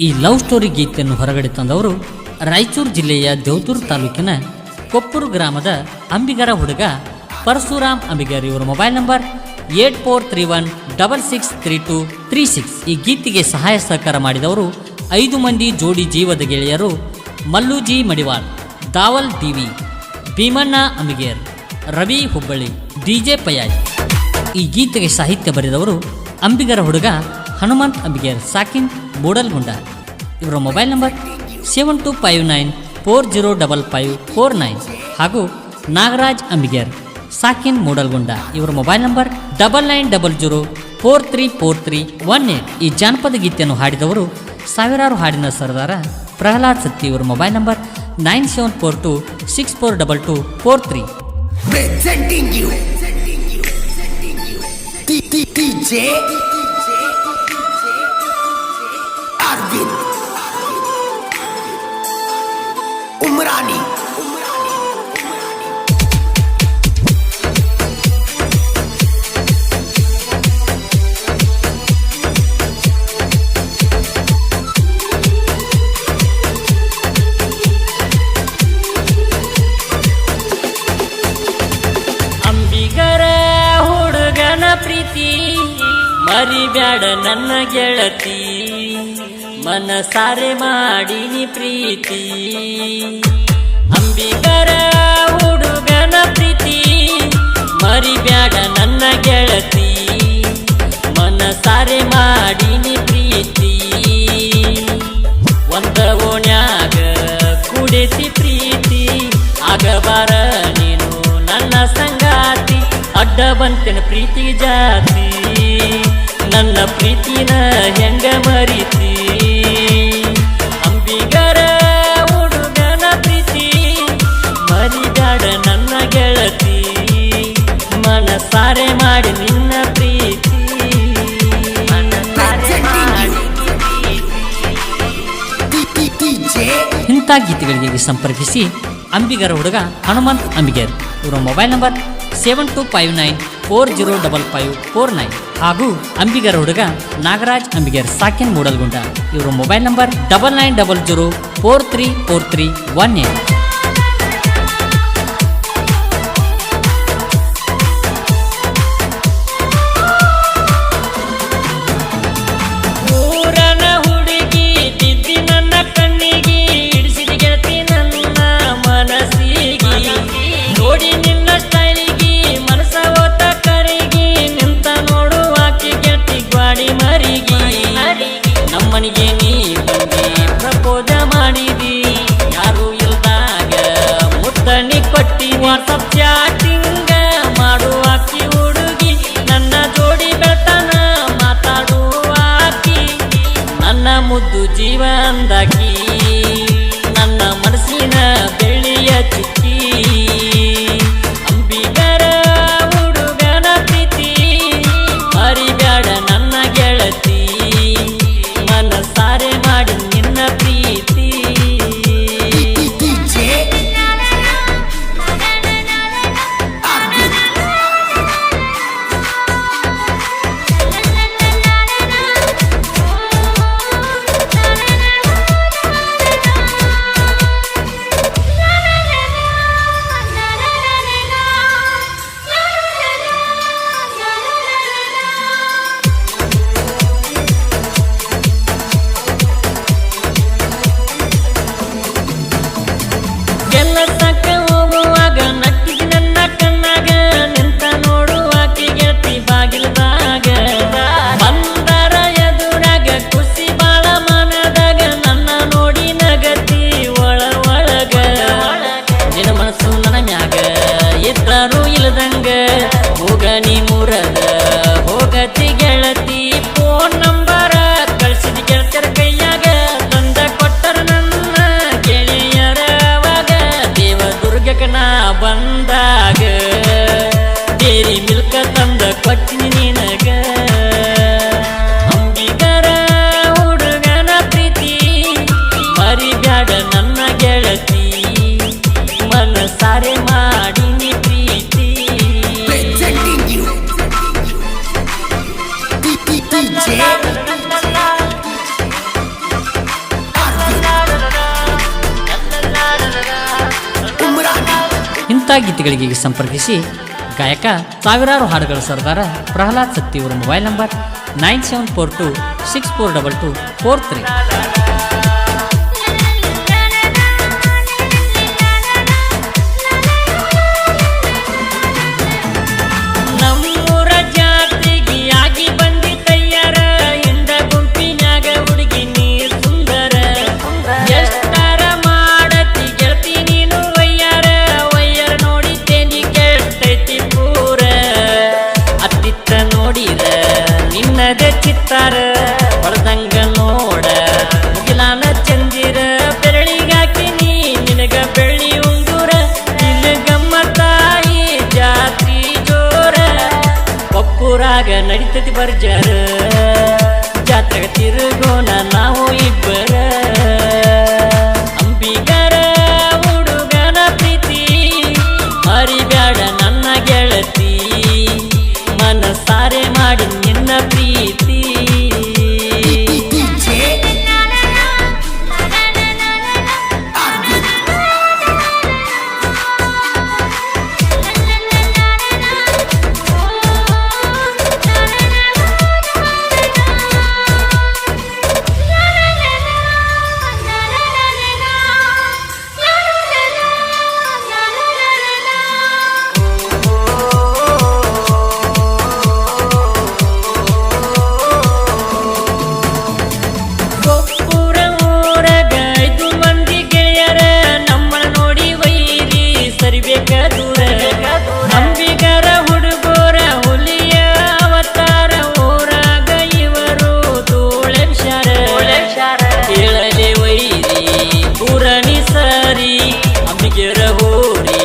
ಈ love story ಗೀತೆಯನ್ನು ಹೊರಗಡೆ ತಂದವರು ರಾಯಚೂರು ಜಿಲ್ಲೆಯ ದೇವತೂರು ತಾಲೂಕಿನ ಕೊಪ್ಪೂರು ಗ್ರಾಮದ ಅಂಬಿಗರ ಹುಡುಗ ಪರಶುರಾಮ್ ಅಂಬಿಗರ್. ಇವರ ಮೊಬೈಲ್ ನಂಬರ್ 8431663236. ಈ ಗೀತೆಗೆ ಸಹಾಯ ಸಹಕಾರ ಮಾಡಿದವರು 5 ಮಂದಿ ಜೋಡಿ ಜೀವದ ಗೆಳೆಯರು ಮಲ್ಲೂಜಿ ಮಡಿವಾಳ್, ದಾವಲ್ ಡಿವಿ, ಭೀಮಣ್ಣ ಅಂಬಿಗೇರ್, ರವಿ ಹುಬ್ಬಳ್ಳಿ, ಡಿಜೆ ಪಯಾಜ್. ಈ ಗೀತೆಗೆ ಸಾಹಿತ್ಯ ಬರೆದವರು ಅಂಬಿಗರ ಹುಡುಗ ಹನುಮಂತ್ ಅಂಬಿಗೇರ್, ಸಾಕಿನ್ ಮೂಡಲ್ಗುಂಡ. ಇವರ ಮೊಬೈಲ್ ನಂಬರ್ 7259405549 ಹಾಗೂ ನಾಗರಾಜ್ ಅಂಬಿಗೇರ್, ಸಾಕಿನ್ ಮೂಡಲ್ಗುಂಡ. ಇವರ ಮೊಬೈಲ್ ನಂಬರ್ 9900434318. ಈ ಜಾನಪದ ಗೀತೆಯನ್ನು ಹಾಡಿದವರು ಸಾವಿರಾರು ಹಾಡಿನ ಸರ್ದಾರ ಪ್ರಹ್ಲಾದ್ ಸತ್ತಿ. ಇವರ mobile number 9742642243. Presenting you DJ Arvind Umrani. ಪ್ರೀತಿ ಮರಿಬ್ಯಾಡ ನನ್ನ ಗೆಳತಿ, ಮನಸಾರೆ ಮಾಡಿನಿ ಪ್ರೀತಿ. ಅಂಬಿಗರ ಹುಡುಗನ ಪ್ರೀತಿ ಮರಿಬ್ಯಾಡ ನನ್ನ ಗೆಳತಿ, ಮನಸಾರೆ ಮಾಡಿನಿ ಪ್ರೀತಿ. ಒಂದ ಓಣ್ಯಾಗ ಕುಡಿಸಿ ಪ್ರೀತಿ, ಆಗಬಾರ ನೀನು ನನ್ನ ಸಂಗಾತಿ. ಅಡ್ಡ ಬಂತನ ಪ್ರೀತಿ ಜಾತಿ, ನನ್ನ ಪ್ರೀತಿನ ಹೆಂಗ ಮರಿತಿ. ಅಂಬಿಗರ ಹುಡುಗನ ಪ್ರೀತಿ ಮರಿಬ್ಯಾಡ ನನ್ನ ಗೆಳತಿ, ಮನಸಾರೆ ಮಾಡಿ ನಿನ್ನ ಪ್ರೀತಿ. ಇಂಥ ಗೀತೆಗಳಿಗೆ ಸಂಪರ್ಕಿಸಿ ಅಂಬಿಗರ ಹುಡುಗ ಹನುಮಂತ್ ಅಂಬಿಗೇರ್. ಇವರ ಮೊಬೈಲ್ ನಂಬರ್ 7259405549 ಹಾಗೂ ಅಂಬಿಗರ ಹುಡುಗ ನಾಗರಾಜ್ ಅಂಬಿಗರ್, ಸಾಕಿನ್ ಮೂಡಲ್ಗುಂಡ. ಇವರ ಮೊಬೈಲ್ ನಂಬರ್ 9900434318. ನಮ್ಮನಿಗೆ ನೀ ಬಂದಿ ಪ್ರಪೋಜ ಮಾಡಿದಿ, ಯಾರು ಇಲ್ದಾಗ ಮುತ್ತಣಿ ಕೊಟ್ಟಿ. ವಾಟ್ಸಪ್ ಚಾಟಿಂಗ ಮಾಡುವಾಕಿ ಹುಡುಗಿ, ನನ್ನ ಜೋಡಿ ಬೆಳತನ ಮಾತಾಡುವಾಕಿ. ನನ್ನ ಮುದ್ದು ಜೀವ ಅಂದಾಕಿ, ನನ್ನ ಮನಸ್ಸಿನ ಬೆಳ್ಳಿಯ ಚುಕ್ಕಿ. ಅಂಬಿಗರ ಹುಡುಗನ ಪ್ರೀತಿ ಮರಿಬ್ಯಾಡ ನನ್ನ ಗೆಳತಿ, ಮನಸಾರೆ ಮಾಡಿ ನಿನ್ನ ಪ್ರೀತಿ. ಕೆಲಸಕ್ಕ ಹೋಗುವಾಗ ನಕ್ಕಿಗೆ ನನ್ನ ಕಣ್ಣಾಗ, ನಿಂತ ನೋಡುವಾಕಿ ಗೆಳತಿ ಬಾಗಿಲದಾಗ. ಬಂದರ ಎದುರಾಗ ಖುಷಿ ಬಾಳ ಮನದಾಗ, ನನ್ನ ನೋಡಿ ನಗತಿ ಒಳಗ. ನಿನ್ನ ಮನಸ್ಸು ನನ್ನ ಮ್ಯಾಗ ಇದ್ದರು ಇಲ್ಲದಂಗ, ಹೋಗ ನೀ ಮುರದ ಹೋಗತಿ ಗೆಳತಿ. ಫೋನ್ ನಂಬರ ಕಳಿಸಿದ ಗೆಳತಿಯರ ಕೈಯಾಗ, ತಂದ ಕೊಟ್ಟರ ನನ್ನ ಗೆಳೆಯರ. ಗೀತೆಗಳಿಗೆ ಸಂಪರ್ಕಿಸಿ ಗಾಯಕ ಸಾವಿರಾರು ಹಾಡುಗಳ ಸರ್ದಾರ ಪ್ರಹ್ಲಾದ್ ಸತ್ತಿ ಇವರ ಮೊಬೈಲ್ ನಂಬರ್ 9742642243. ಚಿತ್ತಾರ ಹೊಳದಂಗ ನೋಡ ಮುಗಿಲಾನ ಚಂದಿರ ಬೆರಳಿಗಾಕಿ ನೀ ನಿನಗ ಬೆಳ್ಳಿ ಉಂಗುರ ಇಲ್ಲಿ ಗಮ್ಮತ್ತಾಯಿ ಜಾತ್ರಿ ಜೋರ ಒಪ್ಪುರಾಗ ನಡಿತತಿ ಬರ್ಜಾರ ಜಾತ್ರೆಗ ತಿರುಗೋಣ ನಾವು ಇಬ್ಬರ ಅಂಬಿಗರ ಹುಡುಗನ ಪ್ರೀತಿ ಮರಿಬ್ಯಾಡ ನನ್ನ ಗೆಳತಿ ಮನಸಾರೆ ಮಾಡಿ ನಿನ್ನ ಪ್ರೀತಿ DJ Arvind. ಅಂಬಿಗರ ಹುಡುಗೋರ ಹುಲಿಯ ಅವತಾರ ಊರಾಗ ಇವರು ಧೂಳೆಂಶಾರ ಕೇಳಲೆ ವೈರಿ ಪೂರಣಿ ಸರಿ ಅಂಬಿಗರ ಹೋರಿ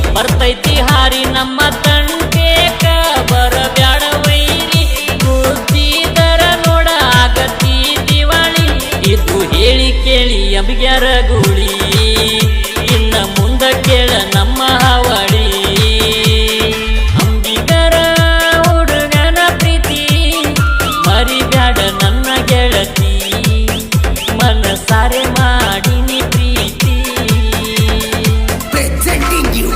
ಬರ್ತೈತಿ ಹಾರಿ ನಮ್ಮ ತಂಟೇಕ ಬರಬ್ಯಾಡ ವೈರಿ ಬುದ್ಧಿದರ ನೋಡ ಆಗತಿ ದಿವಾಳಿ ಇದು ಹೇಳಿ ಕೇಳಿ ಅಂಬಿಗರ ಗೂಳಿ ಇನ್ನ ಮುಂದ ಕೇಳ ನಮ್ಮ ಹಾವಳಿ ಅಂಬಿಗರ ಹುಡುಗನ ಪ್ರೀತಿ ಮರಿಬ್ಯಾಡ ನನ್ನ ಗೆಳತಿ ಮನಸಾರೆ ಮಾಡಿನಿ ಪ್ರೀತಿ Presenting you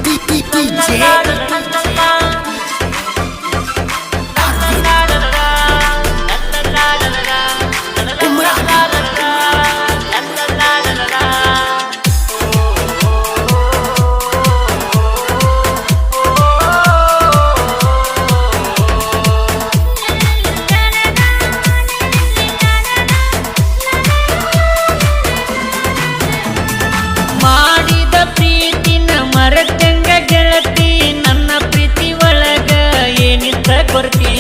DJ Arvind. Umrani. ಮಾಡಿದ ಪ್ರೀತಿನ ಮರತಂಗ ಗೆಳತಿ ನನ್ನ ಪ್ರೀತಿ ಒಳಗ ಏನಿತ್ತ ಕೊರತಿ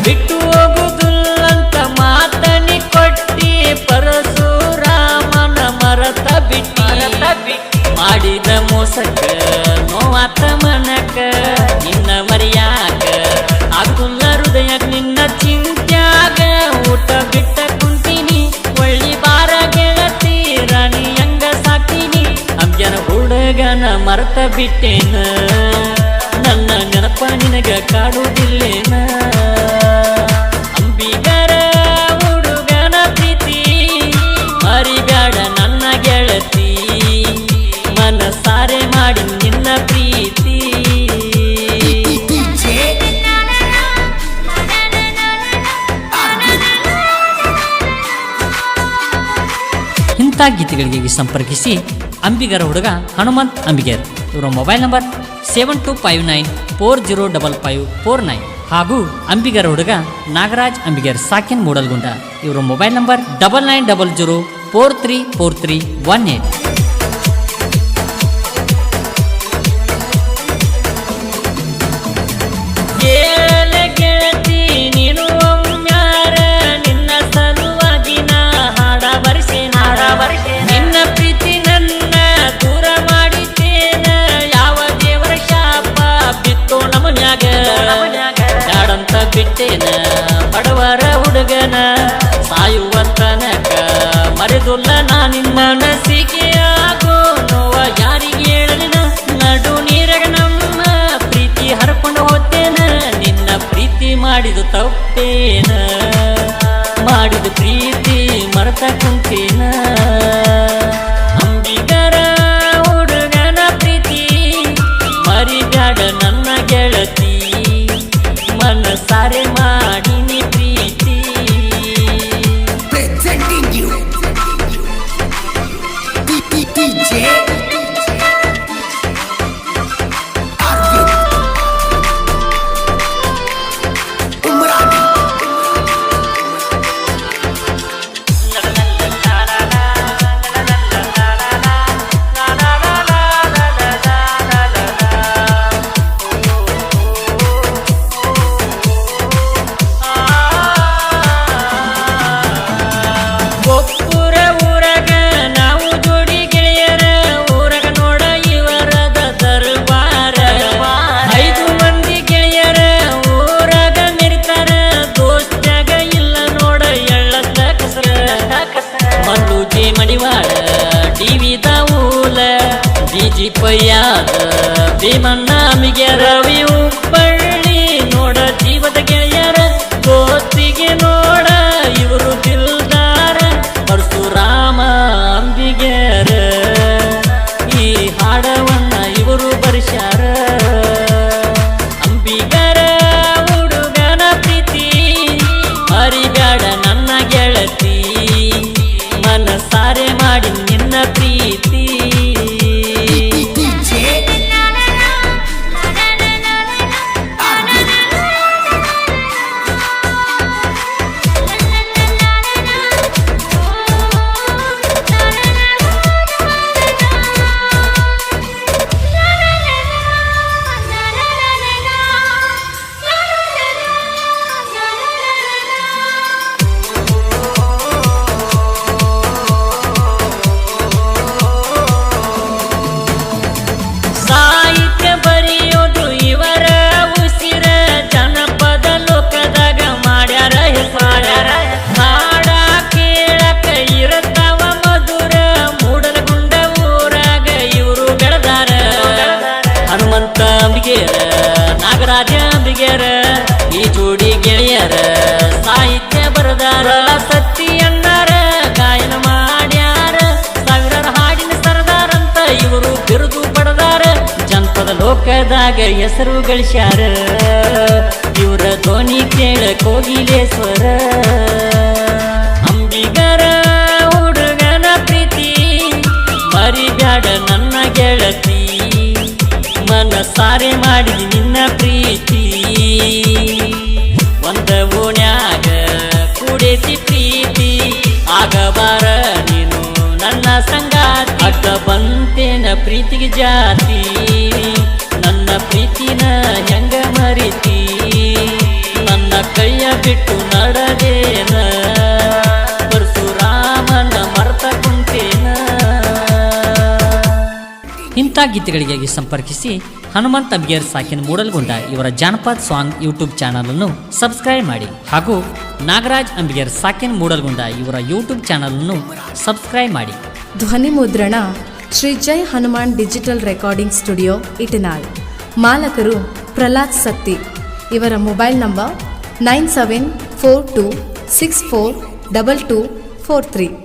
ಬಿಟ್ಟು ಹೋಗುದಿಲ್ಲಂತ ಮಾತನಿ ಕೊಟ್ಟಿ ಪರಶುರಾಮನ ಮರತ ಬಿಟ್ಟಿ ಮಾಡಿದ ಮೋಸಕ್ಕ ನೋವಾತ ಮನಕ ನಿನ್ನ ಮರಿಯಾಕ ಆಗುಲ್ಲ ಹೃದಯ ನಿನ್ನ ಚಿಂತ್ಯಾಗ ಊಟ ಬಿಟ್ಟ ಕುಂತೀನಿ ಒಳ್ಳಿ ಬಾರ ಗೆಳತಿ ರಾಣಿ ಹಂಗ ಸಾಕಿನಿ ಅಂಜನ ಹುಡುಗನ ಮರತ ಬಿಟ್ಟೇನ ನನ್ನ ನೆನಪ ನಿನಗ ಕಾಡುವುದಿಲ್ಲೇನ ಅಂಬಿಗರ ಹುಡುಗನ ಪ್ರೀತಿ ಮರಿಬ್ಯಾಡ ನನ್ನ ಗೆಳತಿ ಮನಸಾರೆ ಮಾಡಿ ನಿನ್ನ ಪ್ರೀತಿ DJ Arvind. ಇಂಥ ಗೀತೆಗಳಿಗೆ ಸಂಪರ್ಕಿಸಿ ಅಂಬಿಗರ ಹುಡುಗ ಹನುಮಂತ್ ಅಂಬಿಗರ್ ಇವರ ಮೊಬೈಲ್ ನಂಬರ್ 7259405549 ಹಾಗೂ ಅಂಬಿಗರ ಹುಡುಗ ನಾಗರಾಜ್ ಅಂಬಿಗರ್ ಸಾಕಿನ್ ಮೂಡಲ್ಗುಂಡ ಇವರ ಮೊಬೈಲ್ ನಂಬರ್ 9900434318. ಗೆಳತಿ ನೀನು ಒಮ್ಮ್ಯಾರ ನಿನ್ನ ಸಲುವಾಗಿ ನಾ ಹಾಡ ಬರಿಸೇನ ನಿನ್ನ ಪ್ರೀತಿ ನನ್ನ ದೂರ ಮಾಡಿದ್ದೇನ ಯಾವ ದೇವರ ಶಾಪ ಬಿತ್ತು ನಮನ್ಯಾಗ ಬ್ಯಾಡಂತ ಬಿಟ್ಟೇನ ಬಡವರ ಹುಡುಗನ ಸಾಯುವ ತನಕ ಮರೆದುಲ್ಲ ನಾ ನಿನ್ನ ಮನಸ್ಸಿಗೆ ಆಗೋ ನೋವ ಯಾರಿಗೆ ಹೇಳಲಿನ ನಡು ನೀರಾಗ ನಮ್ಮ ಪ್ರೀತಿ ಹರ್ಕೊಂಡು ಹೋತೇನ ನಿನ್ನ ಪ್ರೀತಿ ಮಾಡಿದ ತಪ್ಪೇನ ಮಾಡಿದ ಪ್ರೀತಿ ಮರೆತ ಕುಂತೇನ ಅಂಬಿಗರ ಹುಡುಗ ಕೊಯ್ಯಾದ ಭೀಮಣ್ಣ ಅಮಿಗೆ ರವಿ ಹುಬ್ಬಳ್ಳಿ ನೋಡ ಜೀವದ ಗೆಳೆಯರ ಕೋತಿಗೆ ನೋಡ ಇವರು ದಿಲ್ದಾರ ಪರಶುರಾಮ ಅಂಬಿಗೆರ ಈ ಹಾಡವನ್ನ ಇವರು ಬರಿಸ್ಯಾರ ಅಂಬಿಗರ ಹುಡುಗನ ಪ್ರೀತಿ ಮರಿಬ್ಯಾಡ ನನ್ನ ಗೆಳತಿ ಮನಸಾರೆ ಮಾಡಿ ನಿನ್ನ ಪ್ರೀತಿ DJ ಸಾಹಿತ್ಯ ಬರೆಯೋದು ಇವರ ಉಸಿರ ಜನಪದ ಲೋಕದಾಗ ಮಾಡ್ಯಾರ ಹೆಸರ ಹಾಡ ಕೇಳಕ ಇರತಾವ ಮಧುರ ಮೂಡಲಗುಂಡ ಊರಾಗ ಇವರು ಬೆಳೆದಾರ ಹನುಮಂತ ಅಂಬಿಗೆರ ನಾಗರಾಜ ಅಂಬಿಗೆರ ಈ ಜೋಡಿ ಗೆಳೆಯರ ಸಾಹಿತ್ಯ ಬರದಾರ ಸತ್ತಿ ಅಣ್ಣಾರ ಗಾಯನ ಮಾಡ್ಯಾರ ಸಾವಿರಾರು ಹಾಡಿನ ಸರದಾರಂತ ಇವರು ಬಿರುದು ಪಡೆದಾರ ಜನಪದ ಲೋಕದಾಗ ಹೆಸರು ಗಳಿಸ್ಯಾರ ಇವರ ಧ್ವನಿ ಕೇಳ ಕೋಗಿಲೇಶ್ವರ ಅಂಬಿಗರ ಹುಡುಗನ ಪ್ರೀತಿ ಮರಿಬ್ಯಾಡ ನನ್ನ ಗೆಳತಿ ಮನಸಾರೆ ಮಾಡಿದಿ ನಿನ್ನ ಪ್ರೀತಿ ಒಂದ ಓಣ್ಯಾಗ ಕೂಡೇತಿ ಪ್ರೀತಿ ಆಗಬಾರ ನೀನು ನನ್ನ ಸಂಗಾತಿ ಅಡ್ಡ ಬಂತೇನ ಪ್ರೀತಿಗೆ ಜಾತಿ ನನ್ನ ಪ್ರೀತಿನ ಹೆಂಗ ಮರಿತಿ ನನ್ನ ಕೈಯ ಬಿಟ್ಟು ನಡದೇನ ಪರಶುರಾಮನ ಮರ್ತ ಕುಂತೇನ. ಇಂಥ ಗೀತೆಗಳಿಗಾಗಿ ಸಂಪರ್ಕಿಸಿ ಹನುಮಂತ ಅಂಬಿಗೇರ್ ಸಾಕಿನ ಮೂಡಲ್ಗೊಂಡ ಇವರ ಜಾನಪದ ಸಾಂಗ್ ಯೂಟ್ಯೂಬ್ ಚಾನಲ್ ಅನ್ನು ಸಬ್ಸ್ಕ್ರೈಬ್ ಮಾಡಿ ಹಾಗೂ ನಾಗರಾಜ್ ಅಂಬಿಗೇರ್ ಸಾಕಿನ ಮೂಡಲ್ಗೊಂಡ ಇವರ ಯೂಟ್ಯೂಬ್ ಚಾನಲ್ ಅನ್ನು ಸಬ್ಸ್ಕ್ರೈಬ್ ಮಾಡಿ. ಧ್ವನಿ ಮುದ್ರಣ Shri Jai Hanuman digital recording studio Itanal. ಮಾಲಕರು ಪ್ರಹ್ಲಾದ್ ಸತ್ತಿ. ಇವರ ಮೊಬೈಲ್ ನಂಬರ್ 9742642243.